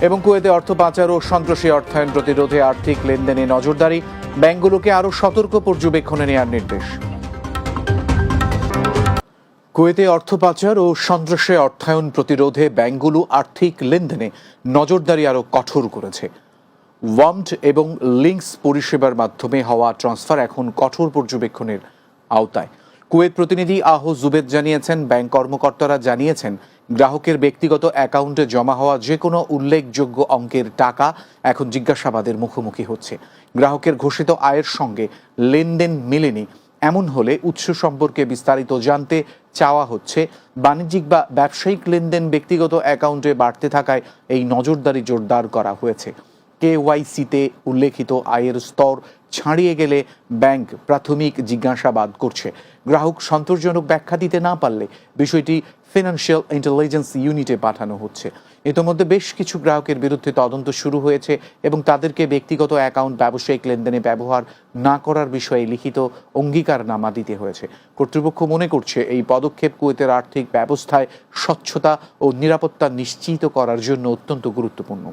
এবং কুয়েতে অর্থ পাচার ও সন্ত্রাসী অর্থায়ন প্রতিরোধে আর্থিক লেনদেনে নজরদারি, ব্যাংকগুলোকে আরও সতর্ক পর্যবেক্ষণে নেওয়ার নির্দেশ। কুয়েতে অর্থ পাচার ও সন্ত্রাসী অর্থায়ন প্রতিরোধে ব্যাংকগুলো আর্থিক লেনদেনে নজরদারি আরও কঠোর করেছে। ওয়ার্মড এবং লিঙ্কস পরিষেবার মাধ্যমে হওয়া ট্রান্সফার এখন কঠোর পর্যবেক্ষণের আওতায়। কুয়েত প্রতিনিধি আহ জুবেদ জানিয়েছেন, ব্যাংক কর্মকর্তারা জানিয়েছেন গ্রাহকের ব্যক্তিগত অ্যাকাউন্টে জমা হওয়া যে কোনো উল্লেখযোগ্য অঙ্কের টাকা এখন জিজ্ঞাসাবাদের মুখোমুখি হচ্ছে। গ্রাহকের ঘোষিত আয়ের সঙ্গে লেনদেন মেলেনি এমন হলে উৎস সম্পর্কে বিস্তারিত জানতে চাওয়া হচ্ছে। বাণিজ্যিক বা ব্যবসায়িক লেনদেন ব্যক্তিগত অ্যাকাউন্টে বাড়তে থাকায় এই নজরদারি জোরদার করা হয়েছে। কেওয়াইসিতে উল্লেখিত আয়ের স্তর ছাড়িয়ে গেলে ব্যাংক প্রাথমিক জিজ্ঞাসাবাদ করছে। গ্রাহক সন্তোষজনক ব্যাখ্যা দিতে না পারলে বিষয়টি ফিনান্সিয়াল ইন্টেলিজেন্স ইউনিটে পাঠানো হচ্ছে। ইতোমধ্যে বেশ কিছু গ্রাহকের বিরুদ্ধে তদন্ত শুরু হয়েছে এবং তাদেরকে ব্যক্তিগত অ্যাকাউন্ট ব্যবসায়িক লেনদেনে ব্যবহার না করার বিষয়ে লিখিত অঙ্গীকারনামা দিতে হয়েছে। কর্তৃপক্ষ মনে করছে এই পদক্ষেপ কুয়েতের আর্থিক ব্যবস্থায় স্বচ্ছতা ও নিরাপত্তা নিশ্চিত করার জন্য অত্যন্ত গুরুত্বপূর্ণ।